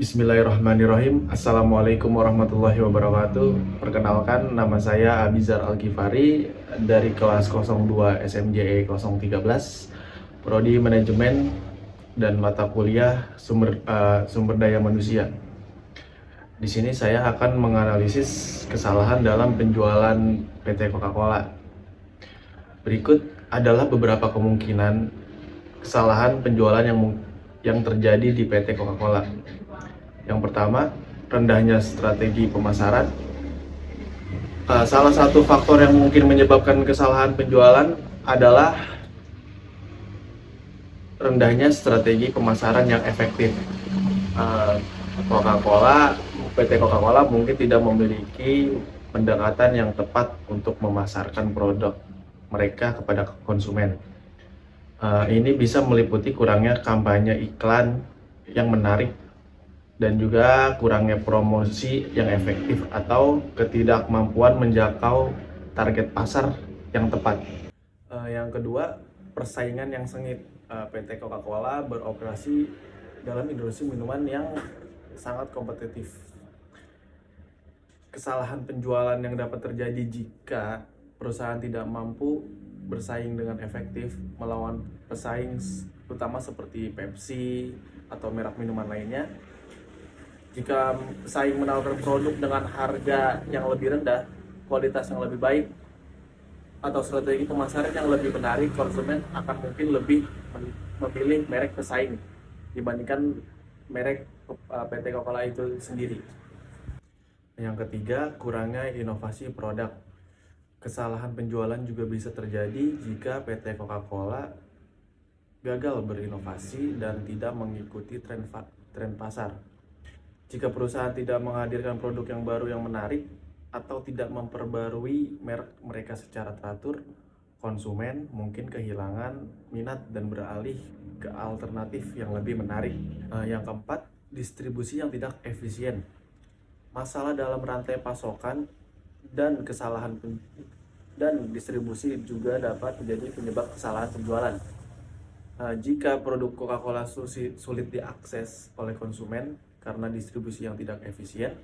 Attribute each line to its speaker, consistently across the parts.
Speaker 1: Bismillahirrahmanirrahim. Assalamualaikum warahmatullahi wabarakatuh. Perkenalkan, nama saya Abizar Al-Ghifari dari kelas 02 SMJE 013, Prodi Manajemen dan mata kuliah Sumber Daya Manusia. Di sini saya akan menganalisis kesalahan dalam penjualan PT Coca-Cola. Berikut adalah beberapa kemungkinan kesalahan penjualan yang terjadi di PT Coca-Cola. Yang pertama, rendahnya strategi pemasaran. Salah satu faktor yang mungkin menyebabkan kesalahan penjualan adalah rendahnya strategi pemasaran yang efektif. PT Coca-Cola mungkin tidak memiliki pendekatan yang tepat untuk memasarkan produk mereka kepada konsumen. Ini bisa meliputi kurangnya kampanye iklan yang menarik dan juga kurangnya promosi yang efektif atau ketidakmampuan menjangkau target pasar yang tepat. Yang kedua, persaingan yang sengit. PT Coca-Cola beroperasi dalam industri minuman yang sangat kompetitif. Kesalahan penjualan yang dapat terjadi jika perusahaan tidak mampu bersaing dengan efektif melawan pesaing utama seperti Pepsi atau merek minuman lainnya. Jika pesaing menawarkan produk dengan harga yang lebih rendah, kualitas yang lebih baik, atau strategi pemasaran yang lebih menarik, konsumen akan mungkin lebih memilih merek pesaing dibandingkan merek PT Coca-Cola itu sendiri. Yang ketiga, kurangnya inovasi produk. Kesalahan penjualan juga bisa terjadi jika PT Coca-Cola gagal berinovasi dan tidak mengikuti tren pasar. Jika perusahaan tidak menghadirkan produk yang baru yang menarik atau tidak memperbarui merek mereka secara teratur, konsumen mungkin kehilangan minat dan beralih ke alternatif yang lebih menarik. Yang keempat, distribusi yang tidak efisien. Masalah dalam rantai pasokan dan kesalahan dan distribusi juga dapat menjadi penyebab kesalahan penjualan. Jika produk Coca-Cola sulit diakses oleh konsumen karena distribusi yang tidak efisien,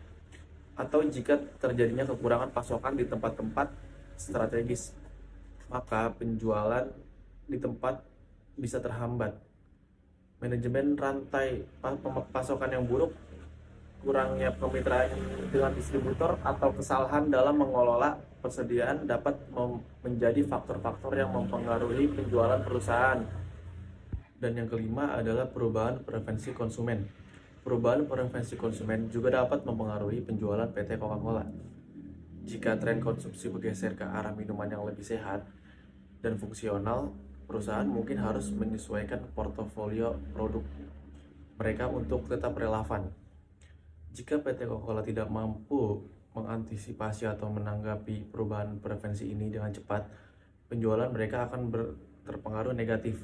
Speaker 1: atau jika terjadinya kekurangan pasokan di tempat-tempat strategis, maka penjualan di tempat bisa terhambat. Manajemen rantai pasokan yang buruk, kurangnya kemitraan dengan distributor, atau kesalahan dalam mengelola persediaan dapat menjadi faktor-faktor yang mempengaruhi penjualan perusahaan. Dan yang kelima adalah perubahan preferensi konsumen. Perubahan preferensi konsumen juga dapat mempengaruhi penjualan PT Coca-Cola. Jika tren konsumsi bergeser ke arah minuman yang lebih sehat dan fungsional, perusahaan mungkin harus menyesuaikan portofolio produk mereka untuk tetap relevan. Jika PT Coca-Cola tidak mampu mengantisipasi atau menanggapi perubahan preferensi ini dengan cepat, penjualan mereka akan terpengaruh negatif.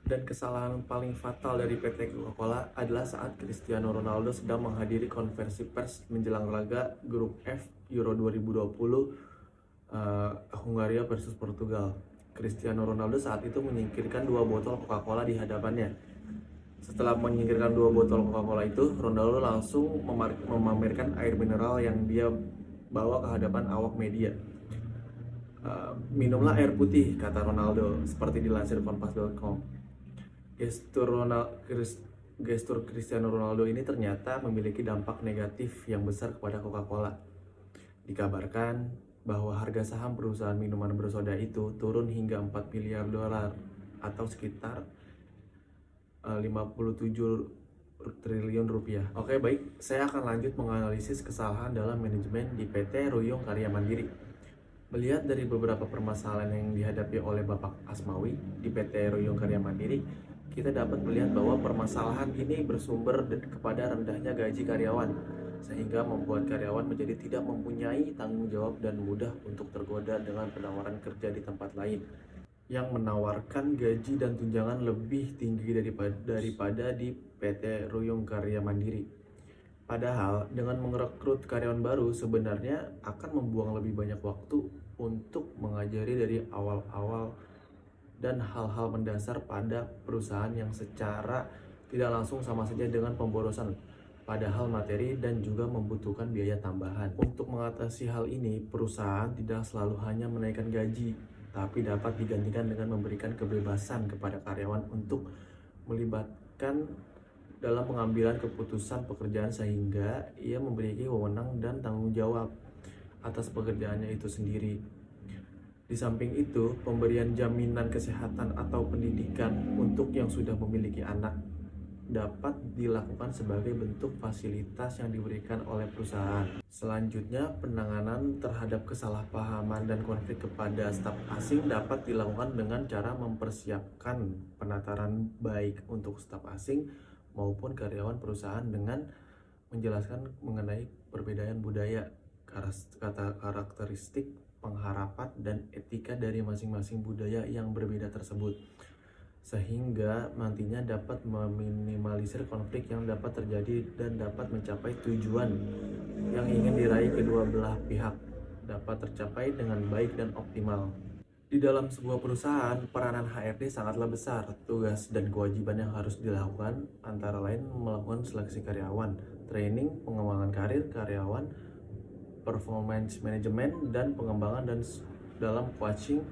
Speaker 1: Dan kesalahan paling fatal dari PT Coca-Cola adalah saat Cristiano Ronaldo sedang menghadiri konferensi pers menjelang laga Grup F Euro 2020 Hungaria versus Portugal. Cristiano Ronaldo saat itu menyingkirkan 2 botol Coca-Cola di hadapannya. Setelah menyingkirkan 2 botol Coca-Cola itu, Ronaldo langsung memamerkan air mineral yang dia bawa ke hadapan awak media. Minumlah air putih, kata Ronaldo, seperti dilansir kompas.com. Gestur Cristiano Ronaldo ini ternyata memiliki dampak negatif yang besar kepada Coca-Cola. Dikabarkan bahwa harga saham perusahaan minuman bersoda itu turun hingga 4 miliar dolar atau sekitar 57 triliun rupiah. Oke, baik, saya akan lanjut menganalisis kesalahan dalam manajemen di PT Ruyung Karya Mandiri. Melihat dari beberapa permasalahan yang dihadapi oleh Bapak Asmawi di PT Ruyung Karya Mandiri, kita dapat melihat bahwa permasalahan ini bersumber kepada rendahnya gaji karyawan, sehingga membuat karyawan menjadi tidak mempunyai tanggung jawab dan mudah untuk tergoda dengan penawaran kerja di tempat lain yang menawarkan gaji dan tunjangan lebih tinggi daripada di PT Ruyung Karya Mandiri. Padahal dengan merekrut karyawan baru sebenarnya akan membuang lebih banyak waktu untuk mengajari dari awal-awal dan hal-hal mendasar pada perusahaan yang secara tidak langsung sama saja dengan pemborosan. padahal materi dan juga membutuhkan biaya tambahan. Untuk mengatasi hal ini, perusahaan tidak selalu hanya menaikkan gaji, tapi dapat digantikan dengan memberikan kebebasan kepada karyawan untuk melibatkan dalam pengambilan keputusan pekerjaan sehingga ia memiliki wewenang dan tanggung jawab atas pekerjaannya itu sendiri. Di samping itu, pemberian jaminan kesehatan atau pendidikan untuk yang sudah memiliki anak dapat dilakukan sebagai bentuk fasilitas yang diberikan oleh perusahaan. Selanjutnya, penanganan terhadap kesalahpahaman dan konflik kepada staf asing dapat dilakukan dengan cara mempersiapkan penataran baik untuk staf asing maupun karyawan perusahaan dengan menjelaskan mengenai perbedaan budaya, karakteristik, pengharapan, dan etika dari masing-masing budaya yang berbeda tersebut, sehingga nantinya dapat meminimalisir konflik yang dapat terjadi dan dapat mencapai tujuan yang ingin diraih kedua belah pihak dapat tercapai dengan baik dan optimal. Di dalam sebuah perusahaan, peranan HRD sangatlah besar. Tugas dan kewajiban yang harus dilakukan antara lain melakukan seleksi karyawan, training, pengembangan karir karyawan, performance management, dan pengembangan dan dalam coaching,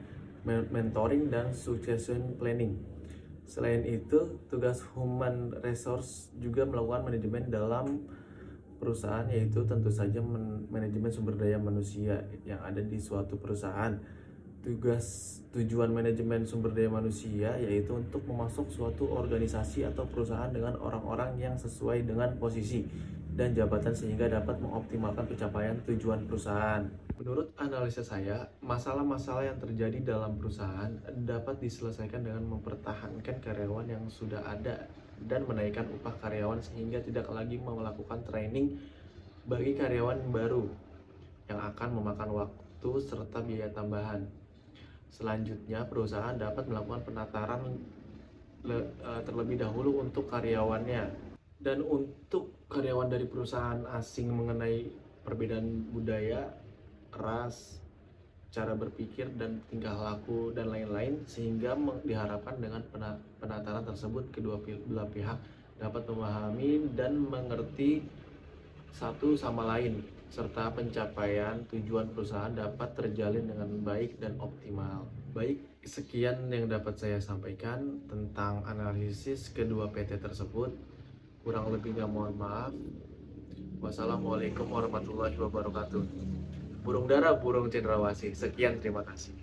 Speaker 1: mentoring, dan succession planning. Selain itu, tugas human resource juga melakukan manajemen dalam perusahaan, yaitu tentu saja manajemen sumber daya manusia yang ada di suatu perusahaan. Tujuan manajemen sumber daya manusia yaitu untuk memasuk suatu organisasi atau perusahaan dengan orang-orang yang sesuai dengan posisi dan jabatan sehingga dapat mengoptimalkan pencapaian tujuan perusahaan. Menurut analisa saya, masalah-masalah yang terjadi dalam perusahaan dapat diselesaikan dengan mempertahankan karyawan yang sudah ada dan menaikkan upah karyawan sehingga tidak lagi melakukan training bagi karyawan baru yang akan memakan waktu serta biaya tambahan. Selanjutnya, perusahaan dapat melakukan penataran terlebih dahulu untuk karyawannya. Dan untuk karyawan dari perusahaan asing mengenai perbedaan budaya, ras, cara berpikir, dan tingkah laku, dan lain-lain, sehingga diharapkan dengan penataran tersebut kedua belah pihak dapat memahami dan mengerti satu sama lain, serta pencapaian tujuan perusahaan dapat terjalin dengan baik dan optimal. Baik, sekian yang dapat saya sampaikan tentang analisis kedua PT tersebut. Kurang lebihnya mohon maaf. Wassalamualaikum warahmatullahi wabarakatuh. Burung dara, burung cendrawasih. Sekian, terima kasih.